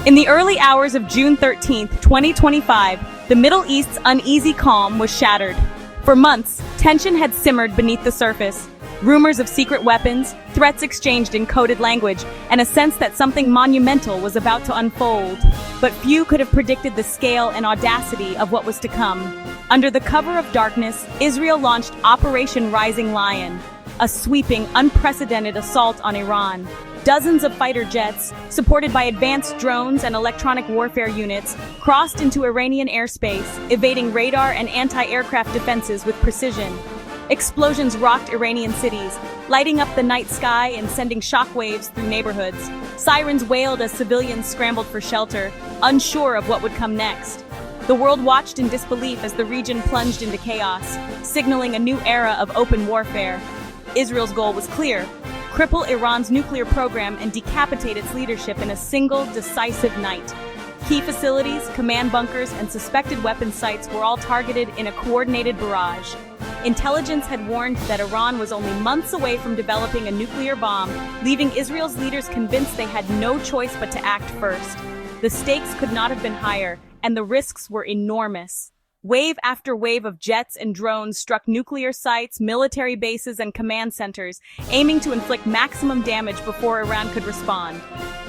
In the early hours of June 13th, 2025, the Middle East's uneasy calm was shattered. For months, tension had simmered beneath the surface. Rumors of secret weapons, threats exchanged in coded language, and a sense that something monumental was about to unfold. But few could have predicted the scale and audacity of what was to come. Under the cover of darkness, Israel launched Operation Rising Lion, a sweeping, unprecedented assault on Iran. Dozens of fighter jets, supported by advanced drones and electronic warfare units, crossed into Iranian airspace, evading radar and anti-aircraft defenses with precision. Explosions rocked Iranian cities, lighting up the night sky and sending shockwaves through neighborhoods. Sirens wailed as civilians scrambled for shelter, unsure of what would come next. The world watched in disbelief as the region plunged into chaos, signaling a new era of open warfare. Israel's goal was clear: cripple Iran's nuclear program and decapitate its leadership in a single, decisive night. Key facilities, command bunkers, and suspected weapons sites were all targeted in a coordinated barrage. Intelligence had warned that Iran was only months away from developing a nuclear bomb, leaving Israel's leaders convinced they had no choice but to act first. The stakes could not have been higher, and the risks were enormous. Wave after wave of jets and drones struck nuclear sites, military bases, and command centers, aiming to inflict maximum damage before Iran could respond.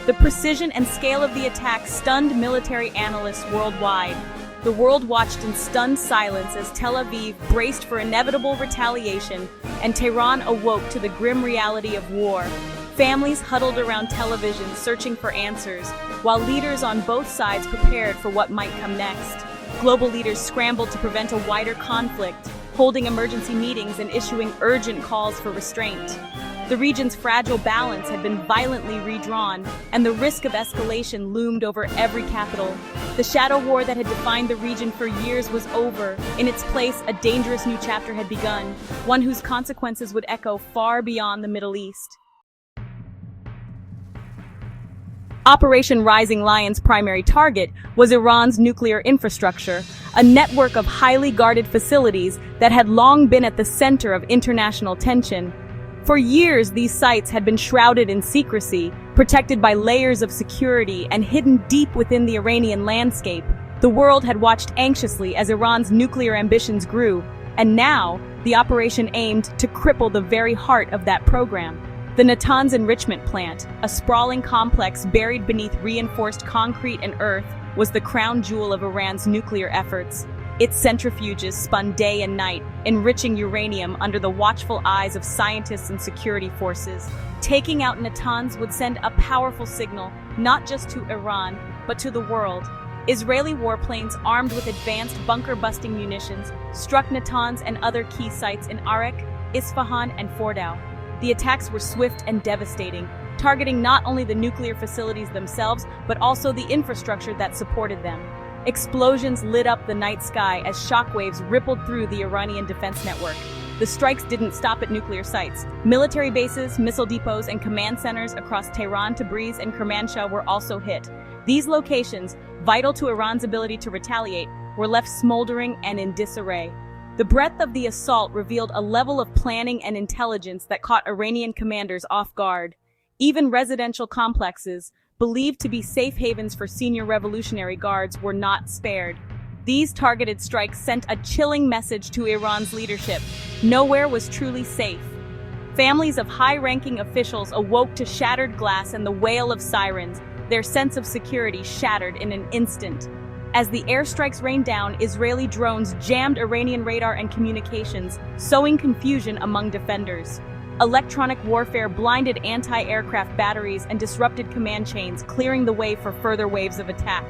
The precision and scale of the attack stunned military analysts worldwide. The world watched in stunned silence as Tel Aviv braced for inevitable retaliation, and Tehran awoke to the grim reality of war. Families huddled around television searching for answers, while leaders on both sides prepared for what might come next. Global leaders scrambled to prevent a wider conflict, holding emergency meetings and issuing urgent calls for restraint. The region's fragile balance had been violently redrawn, and the risk of escalation loomed over every capital. The shadow war that had defined the region for years was over. In its place, a dangerous new chapter had begun, one whose consequences would echo far beyond the Middle East. Operation Rising Lion's primary target was Iran's nuclear infrastructure, a network of highly guarded facilities that had long been at the center of international tension. For years, these sites had been shrouded in secrecy, protected by layers of security and hidden deep within the Iranian landscape. The world had watched anxiously as Iran's nuclear ambitions grew, and now the operation aimed to cripple the very heart of that program. The Natanz enrichment plant, a sprawling complex buried beneath reinforced concrete and earth, was the crown jewel of Iran's nuclear efforts. Its centrifuges spun day and night, enriching uranium under the watchful eyes of scientists and security forces. Taking out Natanz would send a powerful signal, not just to Iran, but to the world. Israeli warplanes armed with advanced bunker-busting munitions struck Natanz and other key sites in Arak, Isfahan, and Fordow. The attacks were swift and devastating, targeting not only the nuclear facilities themselves, but also the infrastructure that supported them. Explosions lit up the night sky as shockwaves rippled through the Iranian defense network. The strikes didn't stop at nuclear sites. Military bases, missile depots, and command centers across Tehran, Tabriz, and Kermanshah were also hit. These locations, vital to Iran's ability to retaliate, were left smoldering and in disarray. The breadth of the assault revealed a level of planning and intelligence that caught Iranian commanders off guard. Even residential complexes, believed to be safe havens for senior Revolutionary Guards, were not spared. These targeted strikes sent a chilling message to Iran's leadership: nowhere was truly safe. Families of high-ranking officials awoke to shattered glass and the wail of sirens, their sense of security shattered in an instant. As the airstrikes rained down, Israeli drones jammed Iranian radar and communications, sowing confusion among defenders. Electronic warfare blinded anti-aircraft batteries and disrupted command chains, clearing the way for further waves of attack.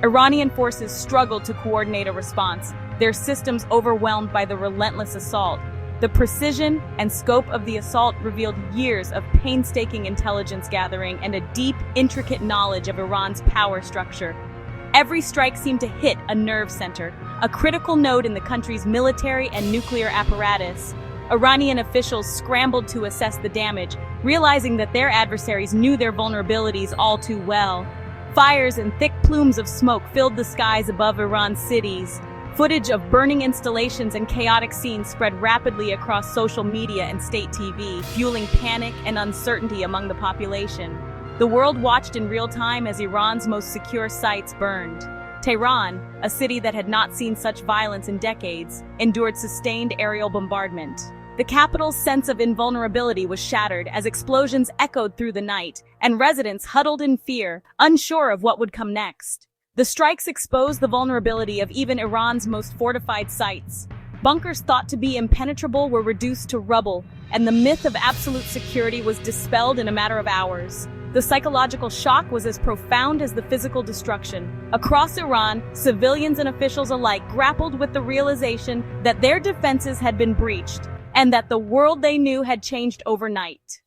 Iranian forces struggled to coordinate a response, their systems overwhelmed by the relentless assault. The precision and scope of the assault revealed years of painstaking intelligence gathering and a deep, intricate knowledge of Iran's power structure. Every strike seemed to hit a nerve center, a critical node in the country's military and nuclear apparatus. Iranian officials scrambled to assess the damage, realizing that their adversaries knew their vulnerabilities all too well. Fires and thick plumes of smoke filled the skies above Iran's cities. Footage of burning installations and chaotic scenes spread rapidly across social media and state TV, fueling panic and uncertainty among the population. The world watched in real time as Iran's most secure sites burned. Tehran, a city that had not seen such violence in decades, endured sustained aerial bombardment. The capital's sense of invulnerability was shattered as explosions echoed through the night, and residents huddled in fear, unsure of what would come next. The strikes exposed the vulnerability of even Iran's most fortified sites. Bunkers thought to be impenetrable were reduced to rubble, and the myth of absolute security was dispelled in a matter of hours. The psychological shock was as profound as the physical destruction. Across Iran, civilians and officials alike grappled with the realization that their defenses had been breached, and that the world they knew had changed overnight.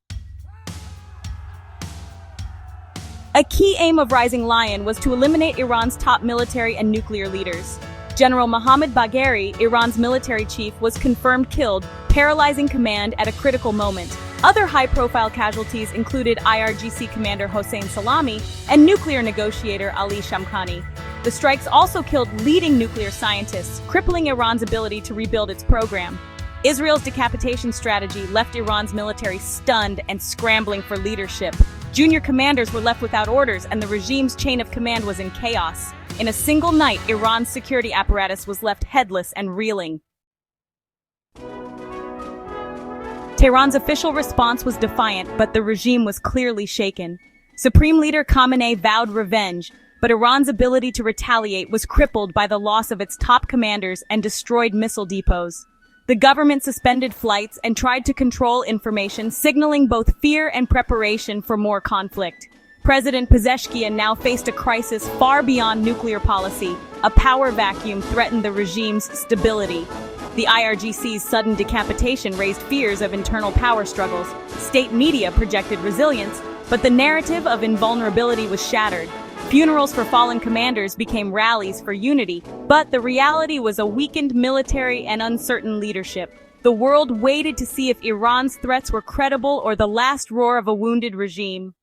A key aim of Rising Lion was to eliminate Iran's top military and nuclear leaders. General Mohammad Bagheri, Iran's military chief, was confirmed killed, paralyzing command at a critical moment. Other high-profile casualties included IRGC commander Hossein Salami and nuclear negotiator Ali Shamkhani. The strikes also killed leading nuclear scientists, crippling Iran's ability to rebuild its program. Israel's decapitation strategy left Iran's military stunned and scrambling for leadership. Junior commanders were left without orders, and the regime's chain of command was in chaos. In a single night, Iran's security apparatus was left headless and reeling. Tehran's official response was defiant, but the regime was clearly shaken. Supreme Leader Khamenei vowed revenge, but Iran's ability to retaliate was crippled by the loss of its top commanders and destroyed missile depots. The government suspended flights and tried to control information, signaling both fear and preparation for more conflict. President Pezeshkian now faced a crisis far beyond nuclear policy. A power vacuum threatened the regime's stability. The IRGC's sudden decapitation raised fears of internal power struggles. State media projected resilience, but the narrative of invulnerability was shattered. Funerals for fallen commanders became rallies for unity, but the reality was a weakened military and uncertain leadership. The world waited to see if Iran's threats were credible or the last roar of a wounded regime.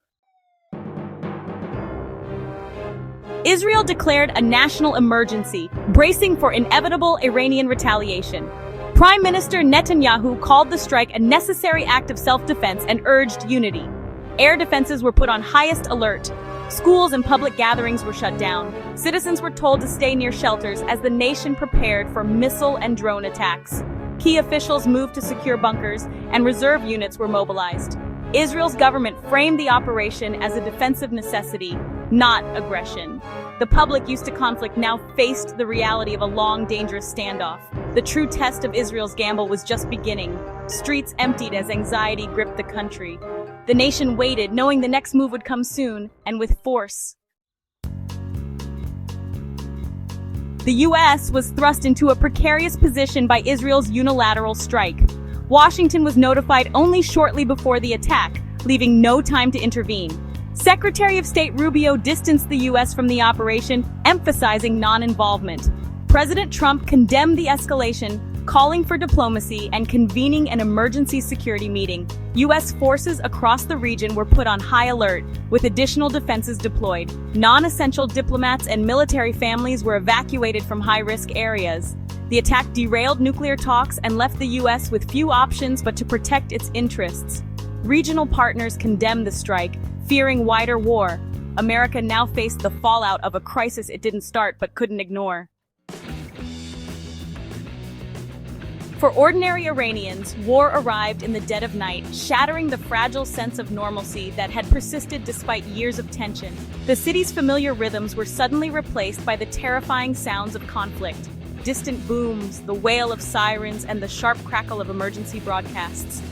Israel declared a national emergency, bracing for inevitable Iranian retaliation. Prime Minister Netanyahu called the strike a necessary act of self-defense and urged unity. Air defenses were put on highest alert. Schools and public gatherings were shut down. Citizens were told to stay near shelters as the nation prepared for missile and drone attacks. Key officials moved to secure bunkers, and reserve units were mobilized. Israel's government framed the operation as a defensive necessity, not aggression. The public used to conflict now faced the reality of a long, dangerous standoff. The true test of Israel's gamble was just beginning. Streets emptied as anxiety gripped the country. The nation waited, knowing the next move would come soon, and with force. The U.S. was thrust into a precarious position by Israel's unilateral strike. Washington was notified only shortly before the attack, leaving no time to intervene. Secretary of State Rubio distanced the U.S. from the operation, emphasizing non-involvement. President Trump condemned the escalation, calling for diplomacy and convening an emergency security meeting. U.S. forces across the region were put on high alert, with additional defenses deployed. Non-essential diplomats and military families were evacuated from high-risk areas. The attack derailed nuclear talks and left the U.S. with few options but to protect its interests. Regional partners condemned the strike, fearing wider war. America now faced the fallout of a crisis it didn't start but couldn't ignore. For ordinary Iranians, war arrived in the dead of night, shattering the fragile sense of normalcy that had persisted despite years of tension. The city's familiar rhythms were suddenly replaced by the terrifying sounds of conflict. Distant booms, the wail of sirens, and the sharp crackle of emergency broadcasts.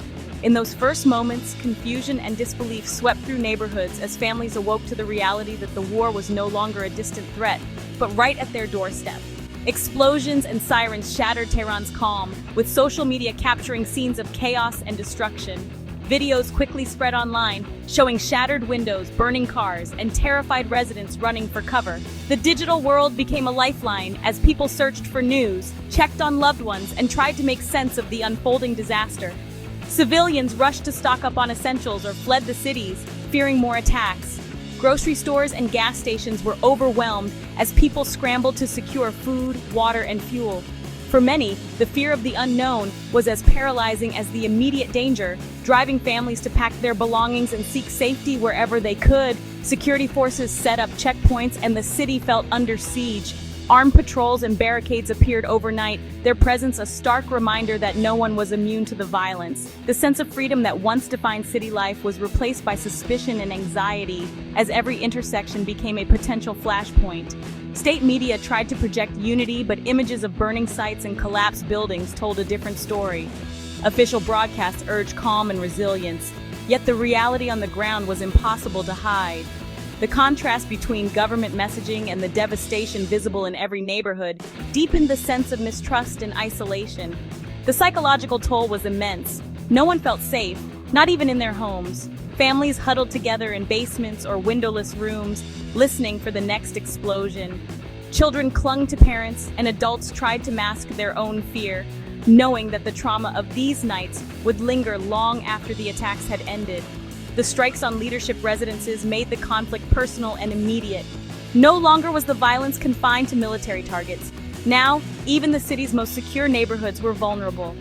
In those first moments, confusion and disbelief swept through neighborhoods as families awoke to the reality that the war was no longer a distant threat, but right at their doorstep. Explosions and sirens shattered Tehran's calm, with social media capturing scenes of chaos and destruction. Videos quickly spread online, showing shattered windows, burning cars, and terrified residents running for cover. The digital world became a lifeline as people searched for news, checked on loved ones, and tried to make sense of the unfolding disaster. Civilians rushed to stock up on essentials or fled the cities, fearing more attacks. Grocery stores and gas stations were overwhelmed as people scrambled to secure food, water, and fuel. For many, the fear of the unknown was as paralyzing as the immediate danger, driving families to pack their belongings and seek safety wherever they could. Security forces set up checkpoints and the city felt under siege. Armed patrols and barricades appeared overnight, their presence a stark reminder that no one was immune to the violence. The sense of freedom that once defined city life was replaced by suspicion and anxiety, as every intersection became a potential flashpoint. State media tried to project unity, but images of burning sites and collapsed buildings told a different story. Official broadcasts urged calm and resilience, yet the reality on the ground was impossible to hide. The contrast between government messaging and the devastation visible in every neighborhood deepened the sense of mistrust and isolation. The psychological toll was immense. No one felt safe, not even in their homes. Families huddled together in basements or windowless rooms, listening for the next explosion. Children clung to parents, and adults tried to mask their own fear, knowing that the trauma of these nights would linger long after the attacks had ended. The strikes on leadership residences made the conflict personal and immediate. No longer was the violence confined to military targets. Now, even the city's most secure neighborhoods were vulnerable.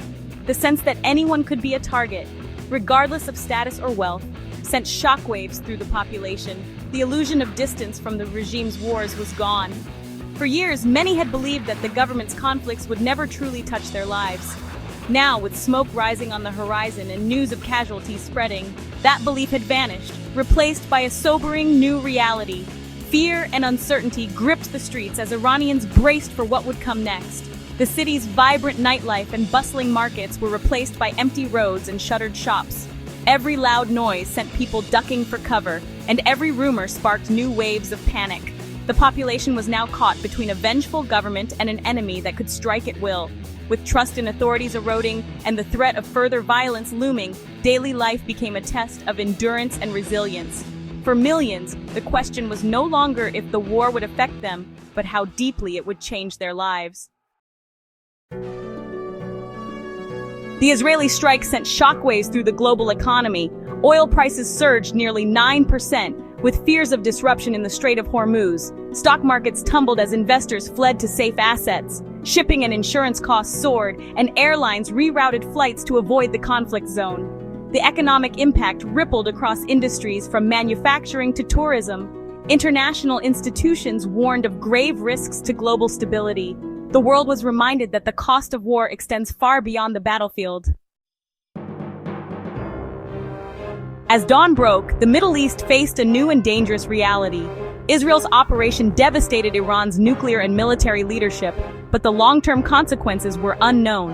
The sense that anyone could be a target, regardless of status or wealth, sent shockwaves through the population. The illusion of distance from the regime's wars was gone. For years, many had believed that the government's conflicts would never truly touch their lives. Now, with smoke rising on the horizon and news of casualties spreading, that belief had vanished, replaced by a sobering new reality. Fear and uncertainty gripped the streets as Iranians braced for what would come next. The city's vibrant nightlife and bustling markets were replaced by empty roads and shuttered shops. Every loud noise sent people ducking for cover, and every rumor sparked new waves of panic. The population was now caught between a vengeful government and an enemy that could strike at will. With trust in authorities eroding and the threat of further violence looming, daily life became a test of endurance and resilience. For millions, the question was no longer if the war would affect them, but how deeply it would change their lives. The Israeli strike sent shockwaves through the global economy. Oil prices surged nearly 9%, with fears of disruption in the Strait of Hormuz. Stock markets tumbled as investors fled to safe assets. Shipping and insurance costs soared, and airlines rerouted flights to avoid the conflict zone. The economic impact rippled across industries from manufacturing to tourism. International institutions warned of grave risks to global stability. The world was reminded that the cost of war extends far beyond the battlefield. As dawn broke, the Middle East faced a new and dangerous reality. Israel's operation devastated Iran's nuclear and military leadership, but the long-term consequences were unknown.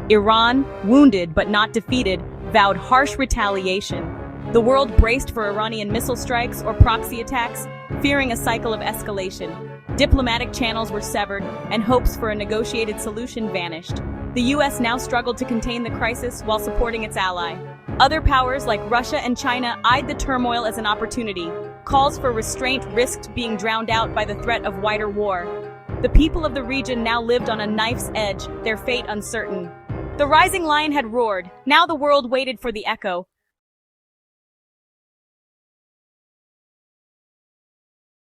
Iran, wounded but not defeated, vowed harsh retaliation. The world braced for Iranian missile strikes or proxy attacks, fearing a cycle of escalation. Diplomatic channels were severed, and hopes for a negotiated solution vanished. The U.S. now struggled to contain the crisis while supporting its ally. Other powers like Russia and China eyed the turmoil as an opportunity. Calls for restraint risked being drowned out by the threat of wider war. The people of the region now lived on a knife's edge, their fate uncertain. The rising lion had roared. Now the world waited for the echo.